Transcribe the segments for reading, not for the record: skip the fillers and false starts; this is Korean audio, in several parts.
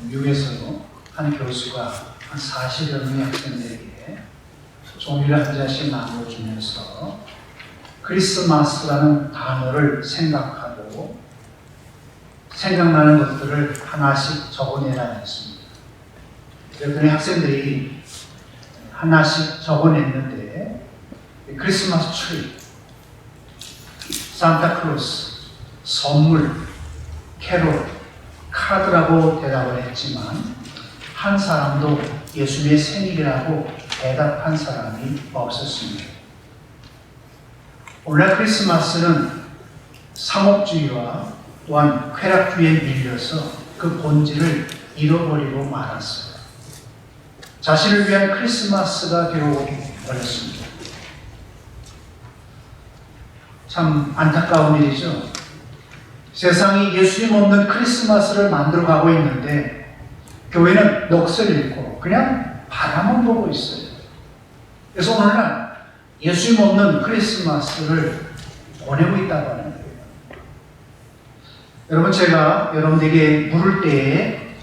미국에서 한 교수가 한 40여 명의 학생들에게 종이를 한 장씩 나눠주면서 크리스마스라는 단어를 생각하고 생각나는 것들을 하나씩 적어내라 했습니다. 그랬더니 학생들이 하나씩 적어냈는데 크리스마스 트리, 산타클로스, 선물, 캐롤, 카드라고 대답을 했지만 한 사람도 예수님의 생일이라고 대답한 사람이 없었습니다. 오늘날 크리스마스는 상업주의와 또한 쾌락주의에 밀려서 그 본질을 잃어버리고 말았어요. 자신을 위한 크리스마스가 되어버렸습니다. 참 안타까운 일이죠. 세상이 예수님 없는 크리스마스를 만들어가고 있는데 교회는 넋을 잃고 그냥 바라만 보고 있어요. 그래서 오늘날 예수님 없는 크리스마스를 보내고 있다고 하는 거예요. 여러분, 제가 여러분들에게 물을 때에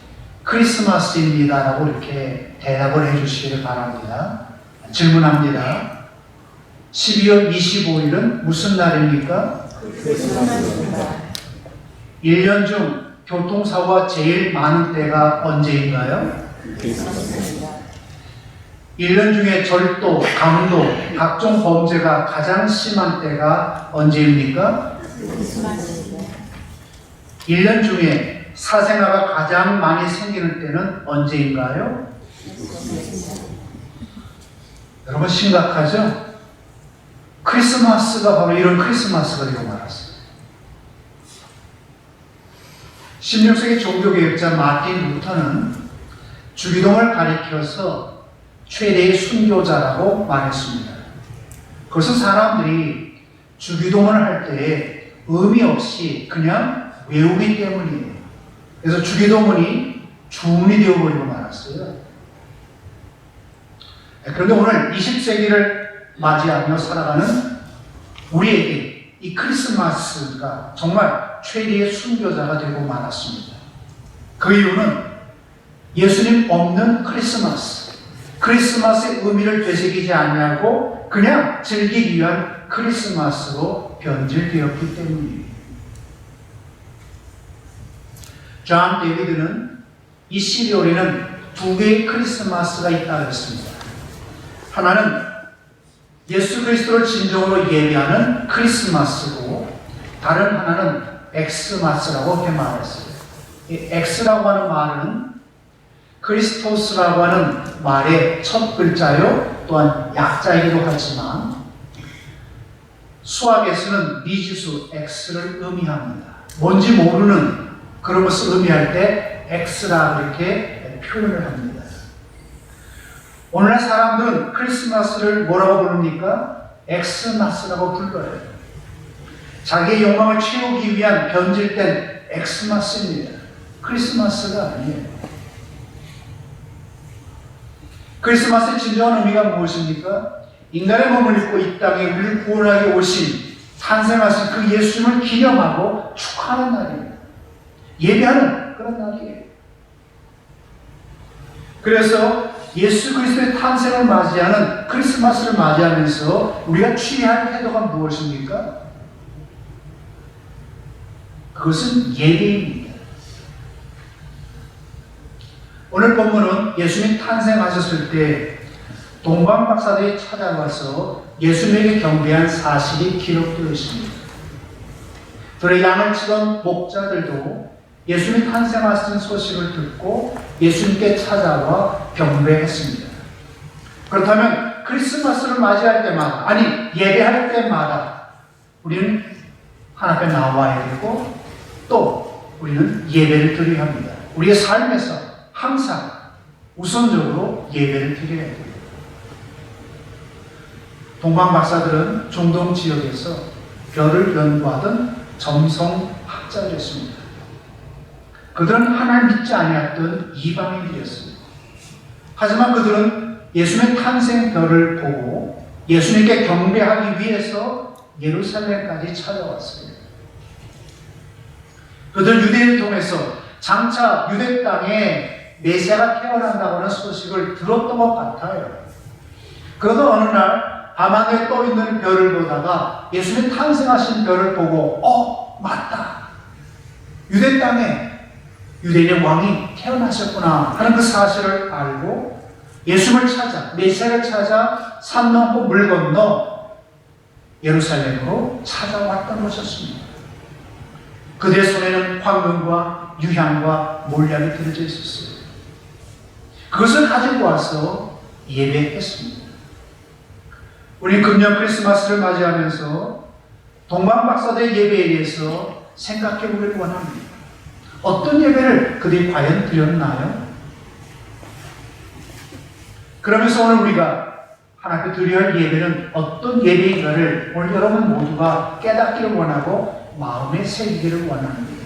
크리스마스입니다 라고 이렇게 대답을 해주시기를 바랍니다. 질문합니다. 12월 25일은 무슨 날입니까? 크리스마스입니다. 1년 중 교통사고가 제일 많은 때가 언제인가요? 크리스마스입니다. 1년 중에 절도, 강도, 각종 범죄가 가장 심한 때가 언제입니까? 크리스마스입니다. 1년 중에 사생아가 가장 많이 생기는 때는 언제인가요? 크리스마스입니다. 여러분, 심각하죠? 크리스마스가 바로 이런 크리스마스가 되고 말았어요. 16세기 종교개혁자 마틴 루터는 주기도를 가리켜서 최대의 순교자라고 말했습니다. 그것은 사람들이 주기도문을 할 때에 의미 없이 그냥 외우기 때문이에요. 그래서 주기도문이 주문이 되어버리고 말았어요. 그런데 오늘 20세기를 맞이하며 살아가는 우리에게 이 크리스마스가 정말 최대의 순교자가 되고 말았습니다. 그 이유는 예수님 없는 크리스마스, 크리스마스의 의미를 되새기지 않냐고 그냥 즐기기 위한 크리스마스로 변질되었기 때문입니다. 존 데이비드는 이 12월에는 두 개의 크리스마스가 있다고 했습니다. 하나는 예수 그리스도를 진정으로 예배하는 크리스마스고 다른 하나는 엑스마스라고 말했어요. 이 엑스라고 하는 말은 크리스토스라고 하는 말의 첫 글자요 또한 약자이기도 하지만 수학에서는 미지수 X를 의미합니다. 뭔지 모르는 그런 것을 의미할 때 X라 이렇게 표현을 합니다. 오늘날 사람들은 크리스마스를 뭐라고 부릅니까? 엑스마스라고 불러요. 자기의 욕망을 채우기 위한 변질된 엑스마스입니다. 크리스마스가 아니에요. 크리스마스의 진정한 의미가 무엇입니까? 인간의 몸을 입고 이 땅에 우리를 구원하기 오신 탄생하신 그 예수님을 기념하고 축하하는 날입니다. 예배하는 그런 날이에요. 그래서 예수 그리스도의 탄생을 맞이하는 크리스마스를 맞이하면서 우리가 취해야 할 태도가 무엇입니까? 그것은 예배입니다. 오늘 본문은 예수님 탄생하셨을 때 동방 박사들이 찾아와서 예수님에게 경배한 사실이 기록되어 있습니다. 들의 양을 치던 목자들도 예수님 탄생하신 소식을 듣고 예수님께 찾아와 경배했습니다. 그렇다면 크리스마스를 맞이할 때마다, 아니 예배할 때마다 우리는 하나님 앞에 나와야 되고 또 우리는 예배를 드려야 합니다. 우리의 삶에서 항상 우선적으로 예배를 드려야 돼요. 동방 박사들은 중동 지역에서 별을 연구하던 점성학자들이었습니다. 그들은 하나님 믿지 아니했던 이방인들이었습니다. 하지만 그들은 예수님의 탄생별을 보고 예수님께 경배하기 위해서 예루살렘까지 찾아왔습니다. 그들 유대인을 통해서 장차 유대 땅에 메시아가 태어난다고 하는 소식을 들었던 것 같아요. 그러다 어느 날 밤하늘에 떠 있는 별을 보다가 예수님 탄생하신 별을 보고 맞다. 유대 땅에 유대인의 왕이 태어나셨구나 하는 그 사실을 알고 예수님을 찾아 메시아를 찾아 산 넘고 물 건너 예루살렘으로 찾아왔던 것이었습니다. 그들의 손에는 황금과 유향과 몰약이 들어져 있었어요. 그것을 가지고 와서 예배했습니다. 우리 금년 크리스마스를 맞이하면서 동방박사들의 예배에 대해서 생각해 보기를 원합니다. 어떤 예배를 그들이 과연 드렸나요? 그러면서 오늘 우리가 하나님께 드려야 할 예배는 어떤 예배인가를 오늘 여러분 모두가 깨닫기를 원하고 마음에 새기기를 원합니다.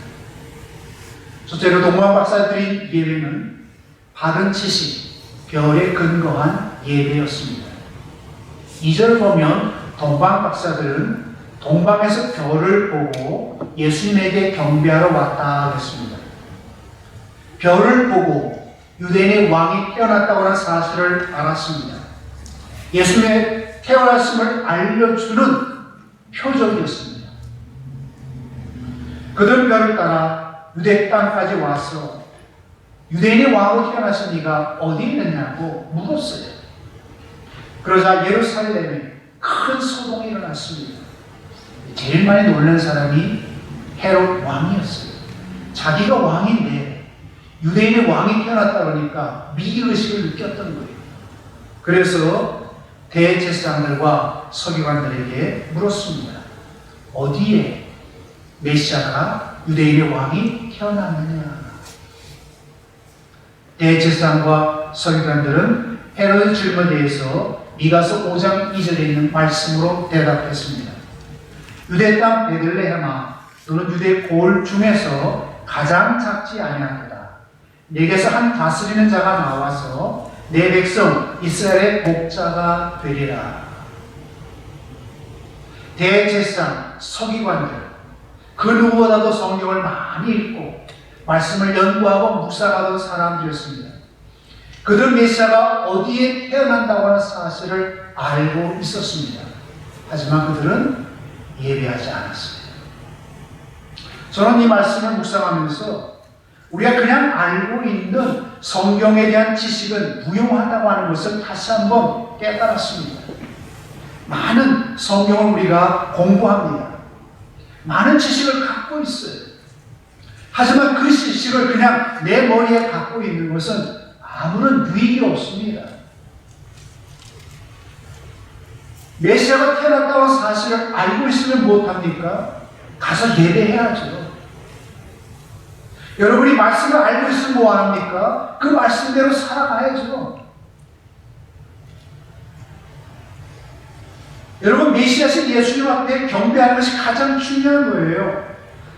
첫째로 동방박사들의 예배는 바른 지식, 별에 근거한 예배였습니다. 2절 보면 동방박사들은 동방에서 별을 보고 예수님에게 경배하러 왔다 했습니다. 별을 보고 유대인의 왕이 태어났다고 하는 사실을 알았습니다. 예수님의 태어났음을 알려주는 표적이었습니다. 그들 별을 따라 유대 땅까지 와서 유대인의 왕으로 태어나신 이가 어디에 있느냐고 물었어요. 그러자 예루살렘에 큰 소동이 일어났습니다. 제일 많이 놀란 사람이 헤롯 왕이었어요. 자기가 왕인데 유대인의 왕이 태어났다 그러니까 미의식을 느꼈던 거예요. 그래서 대제사장들과 서기관들에게 물었습니다. 어디에 메시아가 유대인의 왕이 태어났느냐? 대제사장과 서기관들은 헤롯의 질문에 대해서 미가서 5장 2절에 있는 말씀으로 대답했습니다. 유대 땅 베들레헴아, 너는 유대 고을 중에서 가장 작지 아니하도다. 내게서 한 다스리는 자가 나와서 내 백성 이스라엘의 목자가 되리라. 대제사장, 서기관들, 그 누구보다도 성경을 많이 읽고 말씀을 연구하고 묵상하던 사람들이었습니다. 그들 메시아가 어디에 태어난다고 하는 사실을 알고 있었습니다. 하지만 그들은 예배하지 않았어요. 저는 이 말씀을 묵상하면서 우리가 그냥 알고 있는 성경에 대한 지식은 무용하다고 하는 것을 다시 한번 깨달았습니다. 많은 성경을 우리가 공부합니다. 많은 지식을 갖고 있어요. 하지만 그 지식을 그냥 내 머리에 갖고 있는 것은 아무런 유익이 없습니다. 메시아가 태어났다고 하는 사실을 알고 있으면 무엇합니까? 가서 예배해야죠. 여러분이 말씀을 알고 있으면 뭐합니까? 그 말씀대로 살아가야죠. 여러분, 메시아신 예수님 앞에 경배하는 것이 가장 중요한 거예요.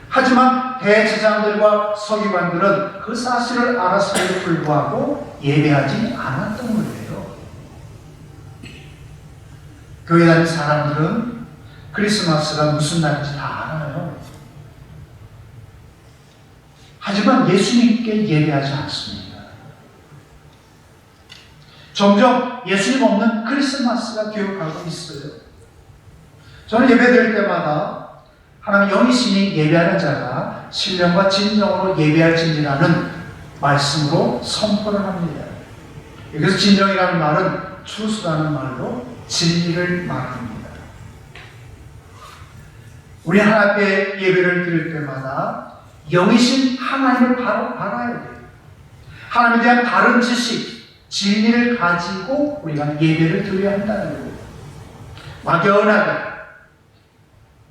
하지만 대제사장들과 서기관들은 그 사실을 알았음에도 불구하고 예배하지 않았던 거예요. 교회 다니는 사람들은 크리스마스가 무슨 날인지 다 알아요. 하지만 예수님께 예배하지 않습니다. 점점 예수님 없는 크리스마스가 되어가고 있어요. 저는 예배 드릴 때마다 하나님 영이신이 예배하는 자가 신령과 진정으로 예배할진지라는 말씀으로 선포를 합니다. 여기서 진정이라는 말은 truth라는 말로 진리를 말합니다. 우리 하나님 앞에 예배를 드릴 때마다 영이신 하나님을 바로 알아야 돼요. 하나님에 대한 다른 지식, 진리를 가지고 우리가 예배를 드려야 한다는 거예요. 막연하게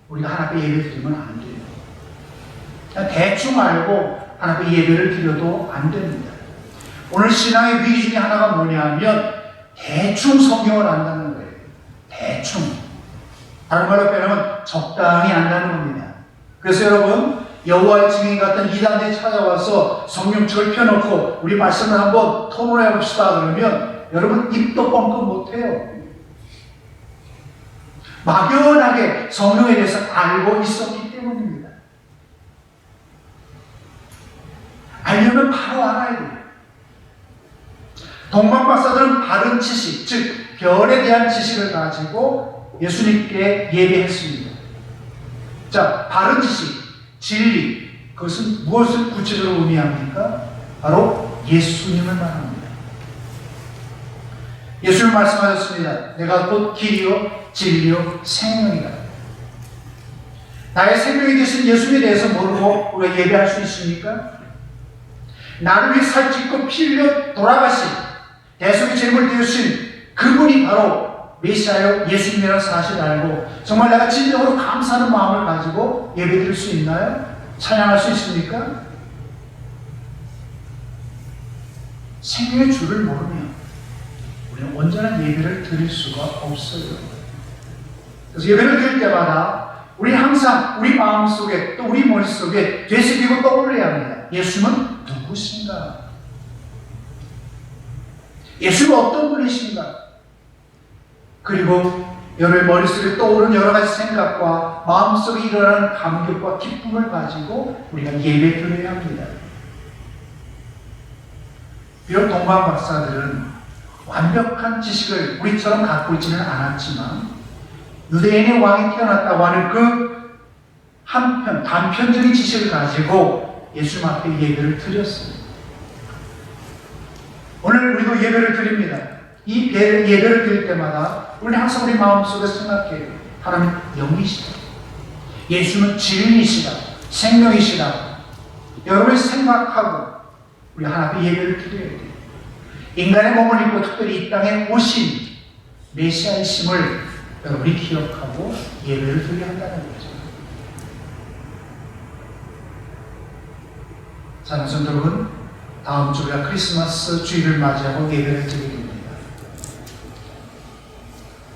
우리가 하나님 앞에 예배 드리면 안 돼요. 그냥 대충 알고 하나님 앞에 예배를 드려도 안 됩니다. 오늘 신앙의 위기 중에 하나가 뭐냐면 대충 성경을 안다는 거예요. 대충. 다른 말로 표현하면 적당히 안다는 겁니다. 그래서 여러분, 여호와의 증인 같은 이단들이 찾아와서 성경책을 펴놓고 우리 말씀을 한번 토론해 봅시다 그러면 여러분 입도 뻥끗 못해요. 막연하게 성경에 대해서 알고 있었기 때문입니다. 알려면 바로 알아야 돼요. 동방박사들은 바른 지식, 즉 별에 대한 지식을 가지고 예수님께 예배했습니다. 자, 바른 지식, 진리, 그것은 무엇을 구체적으로 의미합니까? 바로 예수님을 말합니다. 예수님 말씀하셨습니다. 내가 곧 길이요 진리요 생명이다. 나의 생명이 되신 예수님에 대해서 모르고 우리가 예배할 수 있습니까? 나를 위해 살찌고 피 흘려 돌아가신 대속의 제물 되으신 그분이 바로 메시아요 예수님이라는 사실을 알고 정말 내가 진정으로 감사하는 마음을 가지고 예배드릴 수 있나요? 찬양할 수 있습니까? 생명의 주를 모르면 우리는 온전한 예배를 드릴 수가 없어요. 그래서 예배를 드릴 때마다 우리 항상 우리 마음속에 또 우리 머릿속에 되새기고 떠올려야 합니다. 예수님은 누구신가? 예수님은 어떤 분이신가? 그리고 여러분의 머릿속에 떠오르는 여러 가지 생각과 마음속에 일어나는 감격과 기쁨을 가지고 우리가 예배 드려야 합니다. 비록 동방 박사들은 완벽한 지식을 우리처럼 갖고 있지는 않았지만 유대인의 왕이 태어났다고 하는 그 한편 단편적인 지식을 가지고 예수님 앞에 예배를 드렸어요. 오늘 우리도 예배를 드립니다. 이 예배를 드릴 때마다 우리는 항상 우리 마음속에 생각해요. 하나님 영이시다. 예수는 진리이시다. 생명이시다. 여러분이 생각하고 우리 하나님 앞에 예배를 드려야 돼요. 인간의 몸을 입고 특별히 이 땅에 오신 메시아이심을 여러분이 기억하고 예배를 드려야 한다는 거죠. 사랑하는 성도 여러분, 다음 주 우리가 크리스마스 주일을 맞이하고 예배를 드리게 됩니다.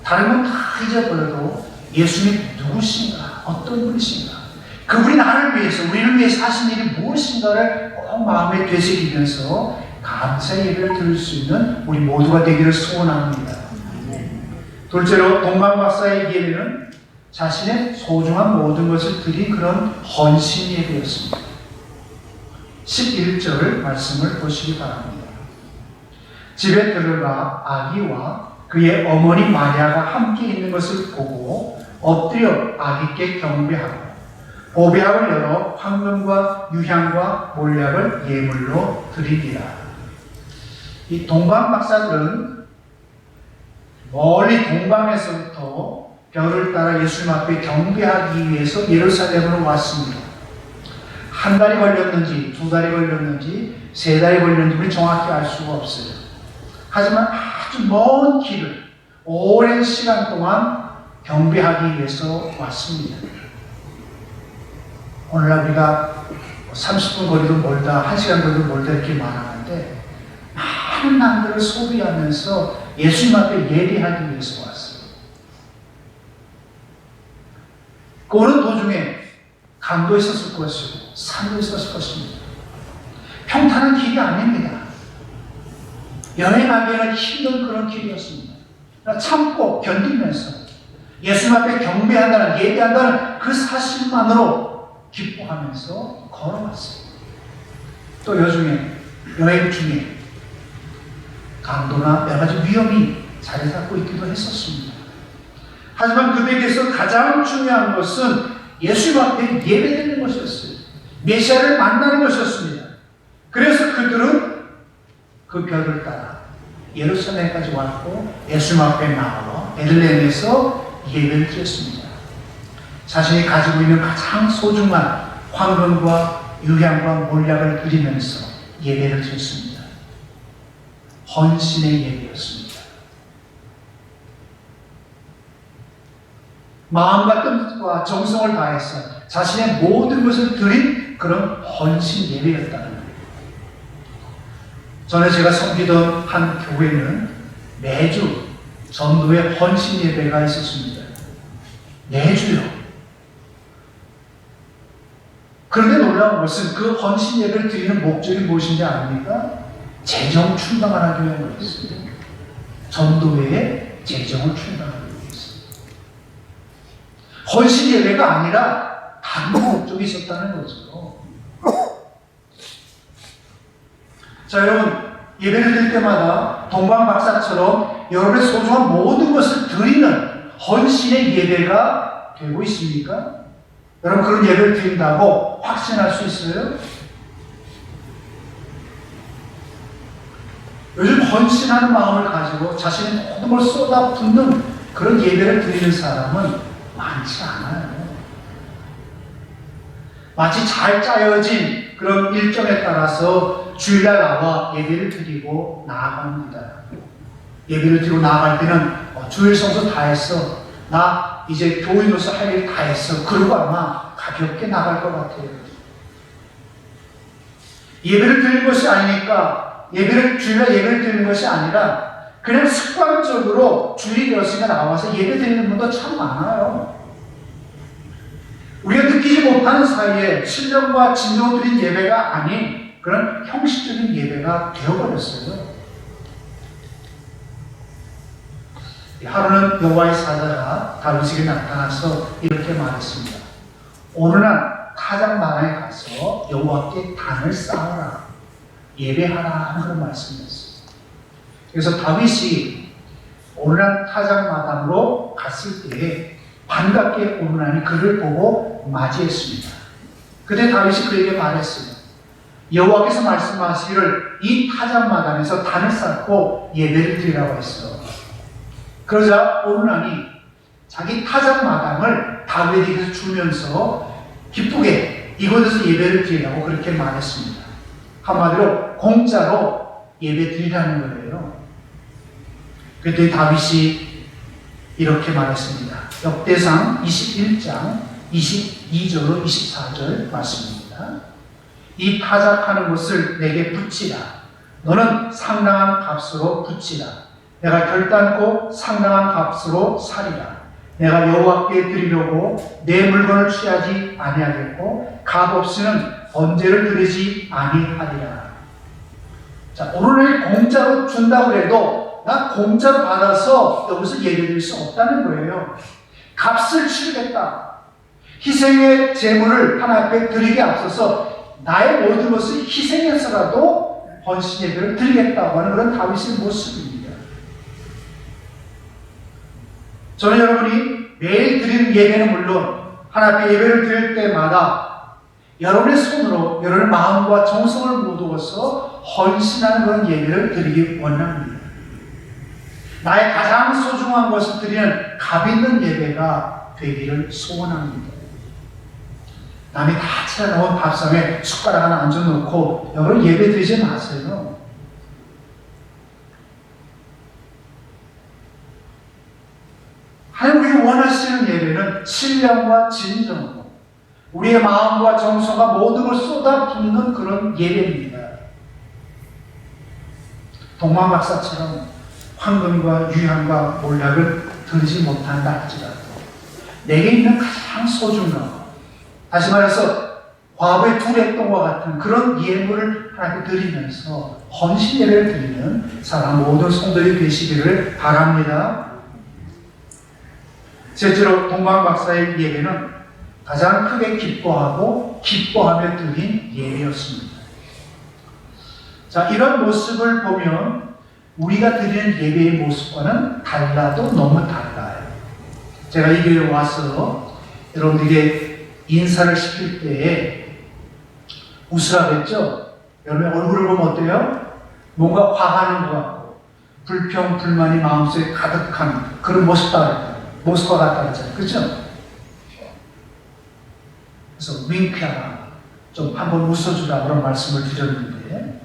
다른 건 다 잊어버려도 예수님 누구신가, 어떤 분이신가, 그분이 나를 위해서, 우리를 위해서 하신 일이 무엇인가를 꼭 마음에 되새기면서 감사의 예배를 드릴 수 있는 우리 모두가 되기를 소원합니다. 둘째로 동방박사의 예배는 자신의 소중한 모든 것을 드린 그런 헌신 예배였습니다. 11절 말씀을 보시기 바랍니다. 집에 들어가 아기와 그의 어머니 마리아가 함께 있는 것을 보고 엎드려 아기께 경배하고 보배합을 열어 황금과 유향과 몰약을 예물로 드리니라. 이 동방박사들은 멀리 동방에서부터 별을 따라 예수님 앞에 경배하기 위해서 예루살렘으로 왔습니다. 한 달이 걸렸는지, 두 달이 걸렸는지, 세 달이 걸렸는지 우리 정확히 알 수가 없어요. 하지만 아주 먼 길을 오랜 시간 동안 경배하기 위해서 왔습니다. 오늘날 우리가 30분 거리도 멀다, 1시간 거리도 멀다 이렇게 말하는데 많은 남들을 소비하면서 예수님 앞에 예배하기 위해서 왔어요. 그 오는 도중에 강도 있었을 것이고 산도 있었을 것입니다. 평탄한 길이 아닙니다. 여행하기에는 힘든 그런 길이었습니다. 참고 견디면서 예수님 앞에 경배한다는, 예배한다는 그 사실만으로 기뻐하면서 걸어왔어요. 또 여행 중에 강도나 여러 가지 위험이 자리 잡고 있기도 했었습니다. 하지만 그들에게서 가장 중요한 것은 예수님 앞에 예배드리는 것이었어요. 메시아를 만나는 것이었습니다. 그래서 그들은 그 별을 따라 예루살렘까지 왔고 예수님 앞에 나와 베들레헴에서 예배를 드렸습니다. 자신이 가지고 있는 가장 소중한 황금과 유향과 몰약을 드리면서 예배를 드렸습니다. 헌신의 예배였습니다. 마음과 뜻과 정성을 다해서 자신의 모든 것을 드린 그런 헌신 예배였다는 거예요. 전에 제가 섬기던 한 교회는 매주 전도의 헌신 예배가 있었습니다. 매주요. 그런데 놀라운 것은 그 헌신 예배를 드리는 목적이 무엇인지 아닙니까? 재정 충당을 하기 위한 것입니다. 전도회에 재정을 충당하기 위해서. 헌신 예배가 아니라 다른 목적이 있었다는 거죠. 자, 여러분, 예배를 드릴 때마다 동방 박사처럼 여러분의 소중한 모든 것을 드리는 헌신의 예배가 되고 있습니까? 여러분 그런 예배를 드린다고 확신할 수 있어요? 요즘 헌신하는 마음을 가지고 자신의 모든 걸 쏟아붓는 그런 예배를 드리는 사람은 많지 않아요. 마치 잘 짜여진 그런 일정에 따라서 주일날 나와 예배를 드리고 나아갑니다. 예배를 드리고 나아갈 때는 주일 성수 다 했어. 나 이제 교인으로서 할 일 다 했어. 그러고 아마 가볍게 나갈 것 같아요. 예배를 드리는 것이 아니니까 주일날 예배를 드리는 것이 아니라 그냥 습관적으로 주일이 되었으니까 나와서 예배 드리는 분도 참 많아요. 우리가 느끼지 못하는 사이에 신령과 진정을 드린 예배가 아닌 그런 형식적인 예배가 되어버렸어요. 하루는 여호와의 사자가 다윗에게 나타나서 이렇게 말했습니다. 어느 날 타작마당에 가서 여호와께 단을 쌓아라, 예배하라 하는 그런 말씀이었어요. 그래서 다윗이 어느 날 타작마당으로 갔을 때에 반갑게 오르나니 그를 보고 맞이했습니다. 그때 다윗이 그에게 말했어요. 여호와께서 말씀하시기를 이 타작마당에서 단을 쌓고 예배를 드리라고 했어. 그러자 오르나니 자기 타작마당을 다윗에게 주면서 기쁘게 이곳에서 예배를 드리라고 그렇게 말했습니다. 한마디로 공짜로 예배 드리라는 거예요. 그때 다윗이 이렇게 말했습니다. 역대상 21장 22절로 24절 말씀입니다. 이 타작하는 것을 내게 붙이라. 너는 상당한 값으로 붙이라. 내가 결단코 상당한 값으로 사리라. 내가 여호와께 드리려고 내 물건을 취하지 아니하겠고 값 없이는 번제를 드리지 아니하리라. 자, 오늘 공짜로 준다고 해도 나 공짜로 받아서 여기서 예배드릴 수 없다는 거예요. 값을 치르겠다. 희생의 제물을 하나님 앞에 드리기 앞서서 나의 모든 것을 희생해서라도 헌신 예배를 드리겠다고 하는 그런 다윗의 모습입니다. 저는 여러분이 매일 드리는 예배는 물론 하나님 앞에 예배를 드릴 때마다 여러분의 손으로 여러분의 마음과 정성을 모두어서 헌신하는 그런 예배를 드리기 원합니다. 나의 가장 소중한 것을 드리는 값 있는 예배가 되기를 소원합니다. 남이 다 차려놓은 밥상에 숟가락 하나 얹어놓고 여러분 예배 드리지 마세요. 하나님 우리가 원하시는 예배는 신령과 진정으로 우리의 마음과 정성과 모든 걸 쏟아붓는 그런 예배입니다. 동방 박사처럼 황금과 유향과 몰약을 드리지 못한다 할지라도 내게 있는 가장 소중한, 다시 말해서 과부의 두레똥과 같은 그런 예물을 하나님께 드리면서 헌신 예배를 드리는 사람 모든 성도들이 되시기를 바랍니다. 실제로 동방 박사의 예배는 가장 크게 기뻐하고 기뻐하며 드린 예배였습니다. 자, 이런 모습을 보면 우리가 드리는 예배의 모습과는 달라도 너무 달라요. 제가 이 교회에 와서 여러분들에게 인사를 시킬 때에 웃으라고 했죠? 여러분의 얼굴을 보면 어때요? 뭔가 화하는 것 같고 불평, 불만이 마음속에 가득한 그런 모습과 같다 그랬잖아요. 그렇죠? 그래서 윙크하라, 좀 한번 웃어주라 그런 말씀을 드렸는데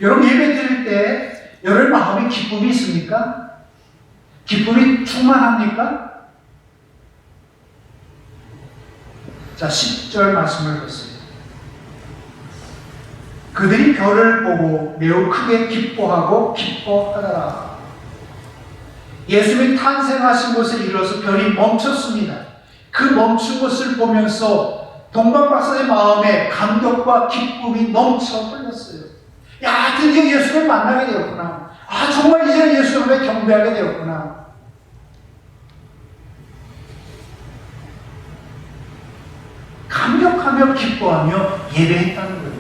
여러분 예배 드릴 때 여러분 마음에 기쁨이 있습니까? 기쁨이 충만합니까? 자, 10절 말씀을 보세요. 그들이 별을 보고 매우 크게 기뻐하고 기뻐하더라. 예수님이 탄생하신 곳에 이르러서 별이 멈췄습니다. 그 멈춘 것을 보면서 동방 박사의 마음에 감격과 기쁨이 넘쳐 흘렸어요. 야, 드디어 예수를 만나게 되었구나. 아, 정말 이제는 예수를 경배하게 되었구나. 감격하며 기뻐하며 예배했다는 거예요.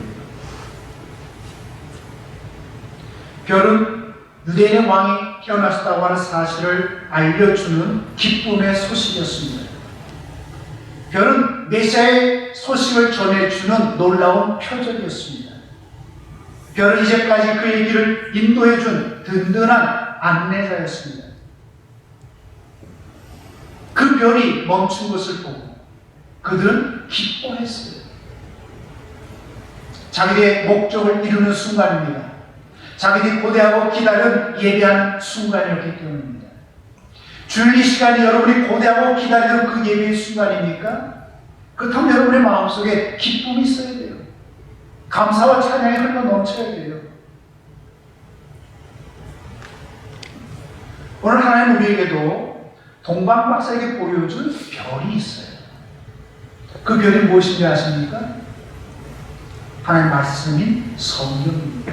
별은 유대인의 왕이 태어나셨다고 하는 사실을 알려주는 기쁨의 소식이었습니다. 별은 메시아의 소식을 전해주는 놀라운 표적이었습니다. 별은 이제까지 그의 길을 인도해준 든든한 안내자였습니다. 그 별이 멈춘 것을 보고 그들은 기뻐했어요. 자기의 목적을 이루는 순간입니다. 자기들이 고대하고 기다린 예배하는 순간이었기 때문입니다. 주일 이 시간이 여러분이 고대하고 기다리는 그 예배의 순간입니까? 그렇다면 여러분의 마음속에 기쁨이 있어야 돼요. 감사와 찬양이 흘러 넘쳐야 돼요. 오늘 하나님 우리에게도 동방박사에게 보여준 별이 있어요. 그 별이 무엇인지 아십니까? 하나님 말씀인 성경입니다.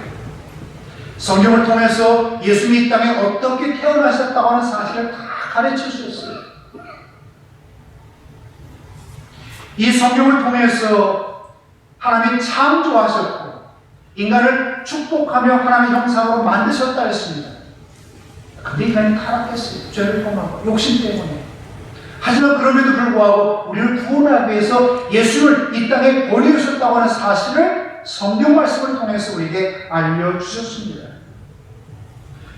성경을 통해서 예수님이 이 땅에 어떻게 태어나셨다고 하는 사실을 다 가르쳐 주셨어요. 이 성경을 통해서 하나님이 창조하셨고 인간을 축복하며 하나님의 형상으로 만드셨다 했습니다. 근데 인간이 타락했어요. 죄를 범하고 욕심 때문에. 하지만 그럼에도 불구하고 우리를 구원하기 위해서 예수를 이 땅에 보내주셨다고 하는 사실을 성경 말씀을 통해서 우리에게 알려주셨습니다.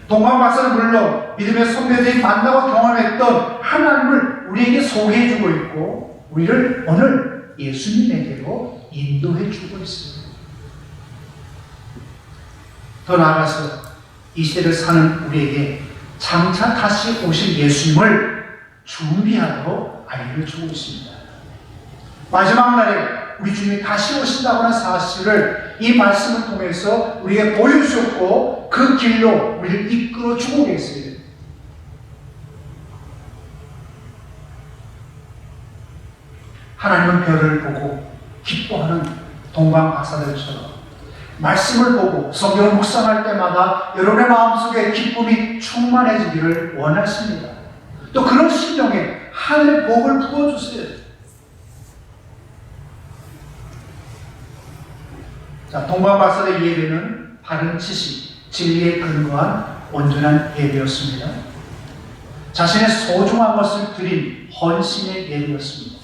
동방박사는 물론 믿음의 선배들이 만나고 경험했던 하나님을 우리에게 소개해주고 있고 우리를 오늘 예수님에게로 인도해주고 있습니다. 더 나아가서 이 시대를 사는 우리에게 장차 다시 오실 예수님을 준비하도록 알려주고 있습니다. 마지막 날에 우리 주님이 다시 오신다고 하는 사실을 이 말씀을 통해서 우리에게 보여주셨고 그 길로 우리를 이끌어주고 계세요. 하나님은 별을 보고 기뻐하는 동방박사들처럼 말씀을 보고 성경을 묵상할 때마다 여러분의 마음속에 기쁨이 충만해지기를 원하십니다. 또 그런 심령에 하늘의 복을 부어주세요. 자, 동방박사의 예배는 바른 지식, 진리에 근거한 온전한 예배였습니다. 자신의 소중한 것을 드린 헌신의 예배였습니다.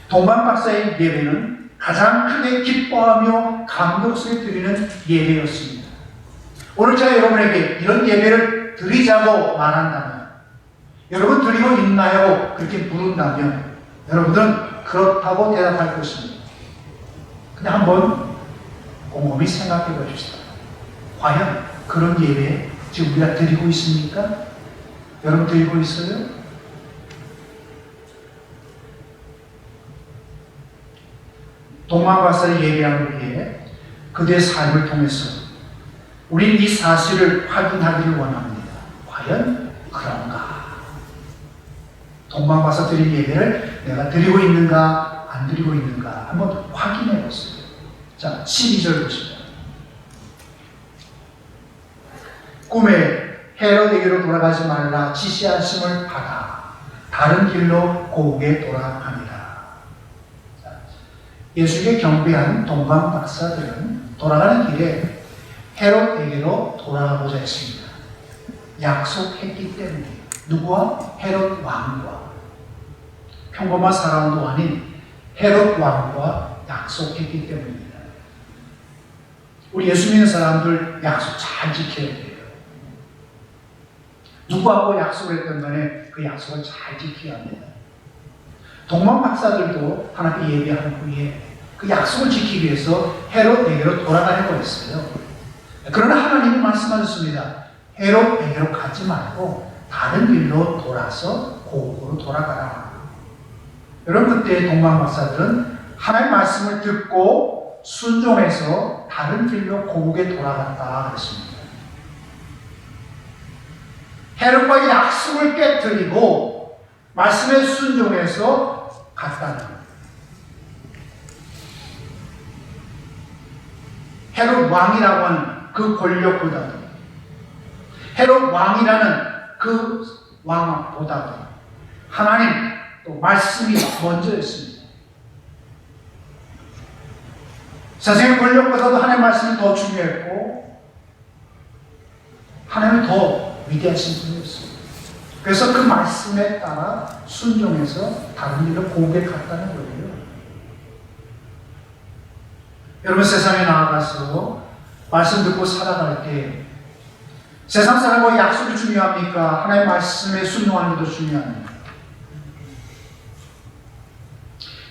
동방박사의 예배는 가장 크게 기뻐하며 감격스럽게 드리는 예배였습니다. 오늘 제가 여러분에게 이런 예배를 드리자고 말한다면 여러분 드리고 있나요? 그렇게 물은다면 여러분들은 그렇다고 대답할 것입니다. 근데 한번 곰곰이 생각해 봅시다. 과연 그런 예배 지금 우리가 드리고 있습니까? 여러분 드리고 있어요? 동방박사의 예배하는 우리의 그대의 삶을 통해서 우리는 이 사실을 확인하기를 원합니다. 과연 그런가? 동방박사 드린 예배를 내가 드리고 있는가 안 드리고 있는가 한번 확인해 보세요. 자, 12절 보십니다. 꿈에 헤롯에게로 돌아가지 말라 지시하심을 받아 다른 길로 고국에 돌아갑니다. 예수에게 경배한 동방박사들은 돌아가는 길에 헤롯에게로 돌아가고자 했습니다. 약속했기 때문에 누구와? 헤롯 왕과 평범한 사람도 아닌 헤롯 왕과 약속했기 때문입니다. 우리 예수 믿는 사람들 약속 잘 지켜야 돼요. 누구하고 약속을 했던 간에 그 약속을 잘 지켜야 합니다. 동방박사들도 하나님께 예배한 후에 그 약속을 지키기 위해서 헤롯에게로 돌아가려고 했어요. 그러나 하나님이 말씀하셨습니다. 헤롯에게로 가지 말고 다른 길로 돌아서 고국으로 돌아가라. 여러분 그때 동방박사들은 하나님의 말씀을 듣고 순종해서 다른 길로 고국에 돌아갔다 그랬습니다. 헤롯과의 약속을 깨뜨리고 말씀에 순종해서 갔다는 거예요. 헤롯 왕이라고 하는 그 권력보다도 헤롯 왕이라는 그 왕보다도 하나님 또 말씀이 먼저였습니다. 세상의 권력보다도 하나님의 말씀이 더 중요했고 하나님은 더 위대하신 분이었습니다. 그래서 그 말씀에 따라 순종해서 다른 일을 고백했다는 거예요. 여러분, 세상에 나아가서 말씀 듣고 살아갈 때 세상 사람과 약속이 중요합니까? 하나님의 말씀에 순종하는 것도 중요합니다.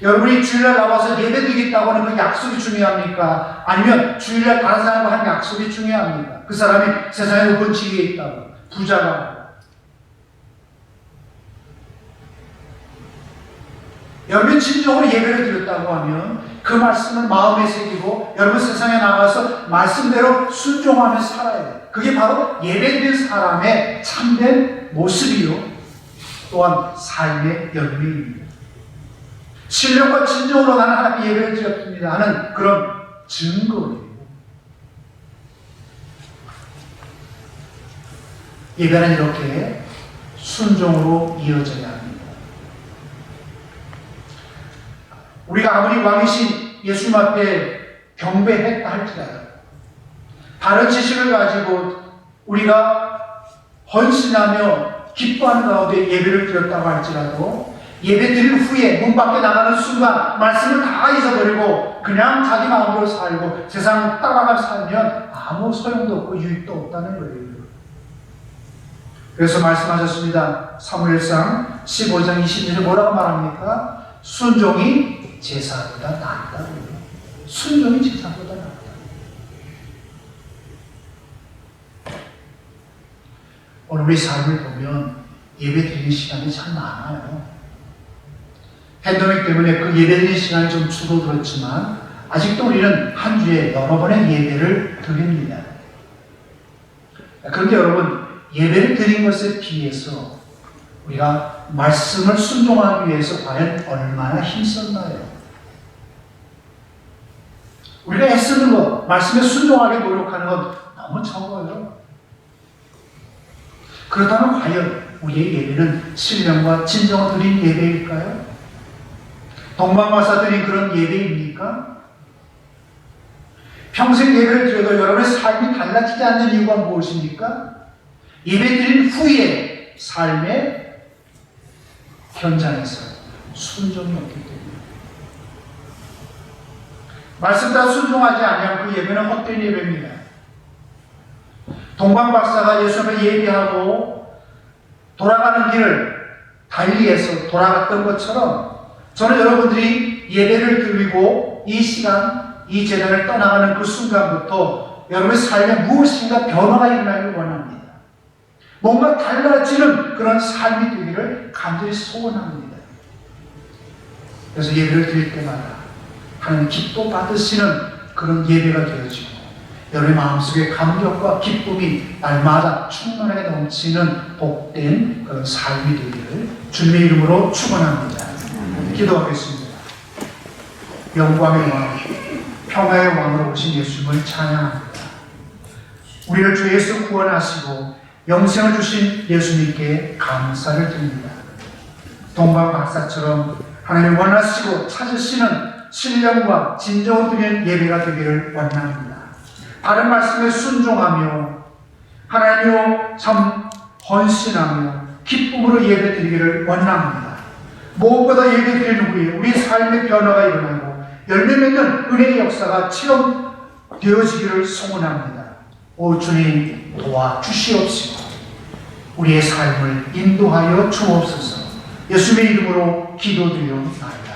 여러분이 주일날 나와서 예배드리겠다고 하는 그 약속이 중요합니까? 아니면 주일날 다른 사람과 한 약속이 중요합니까? 그 사람이 세상에 높은 지위에 있다고, 부자가. 여러분이 진정으로 예배를 드렸다고 하면 그 말씀을 마음에 새기고 여러분 세상에 나가서 말씀대로 순종하며 살아야 돼요. 그게 바로 예배드린 사람의 참된 모습이요, 또한 삶의 열매입니다. 신령과 진정으로 나는 하나님께 예배를 드렸습니다 하는 그런 증거예요. 예배는 이렇게 순종으로 이어져야 합니다. 우리가 아무리 왕이신 예수님 앞에 경배했다 할지라도 다른 지식을 가지고 우리가 헌신하며 기뻐하는 가운데 예배를 드렸다고 할지라도 예배 드린 후에 문 밖에 나가는 순간 말씀을 다 잊어버리고 그냥 자기 마음으로 살고 세상 따라가 살면 아무 소용도 없고 유익도 없다는 거예요. 그래서 말씀하셨습니다. 사무엘상 15장 20절에 뭐라고 말합니까? 순종이 제사보다 낫다. 순종이 제사보다 낫다. 오늘 우리 삶을 보면 예배 드리는 시간이 참 많아요. 팬데믹 때문에 그 예배 드리는 시간이 좀 줄어들었지만 아직도 우리는 한 주에 여러 번의 예배를 드립니다. 그런데 여러분, 예배를 드린 것에 비해서 우리가 말씀을 순종하기 위해서 과연 얼마나 힘썼나요? 우리가 애쓰는 것, 말씀에 순종하게 노력하는 것 너무 적어요. 그렇다면 과연 우리의 예배는 신령과 진정을 드린 예배일까요? 동방마사 드린 그런 예배입니까? 평생 예배를 드려도 여러분의 삶이 달라지지 않는 이유가 무엇입니까? 예배 드린 후에 삶의 현장에서 순종이 없기 때문에. 말씀 따라 순종하지 아니하면 그 예배는 헛된 예배입니다. 동방박사가 예수 앞에 예배하고 돌아가는 길을 달리해서 돌아갔던 것처럼 저는 여러분들이 예배를 드리고 이 시간, 이 재단을 떠나가는 그 순간부터 여러분의 삶에 무엇인가 변화가 일어나길 원합니다. 뭔가 달라지는 그런 삶이 되기를 간절히 소원합니다. 그래서 예배를 드릴 때마다 하나님 기뻐 받으시는 그런 예배가 되어지고 여러분의 마음속에 감격과 기쁨이 날마다 충만하게 넘치는 복된 그런 삶이 되기를 주님의 이름으로 축원합니다. 기도하겠습니다. 영광의 왕, 평화의 왕으로 오신 예수님을 찬양합니다. 우리를 주 예수 구원하시고 영생을 주신 예수님께 감사를 드립니다. 동방박사처럼 하나님 원하시고 찾으시는 신령과 진정을 드리는 예배가 되기를 원합니다. 바른 말씀에 순종하며 하나님으로 참 헌신하며 기쁨으로 예배 드리기를 원합니다. 무엇보다 예배 드리는 후에 우리 삶의 변화가 일어나고 열매 맺는 은혜의 역사가 체험되어지기를 소원합니다. 오 주님, 도와주시옵시고 우리의 삶을 인도하여 주옵소서. 예수님의 이름으로 기도드리옵나이다.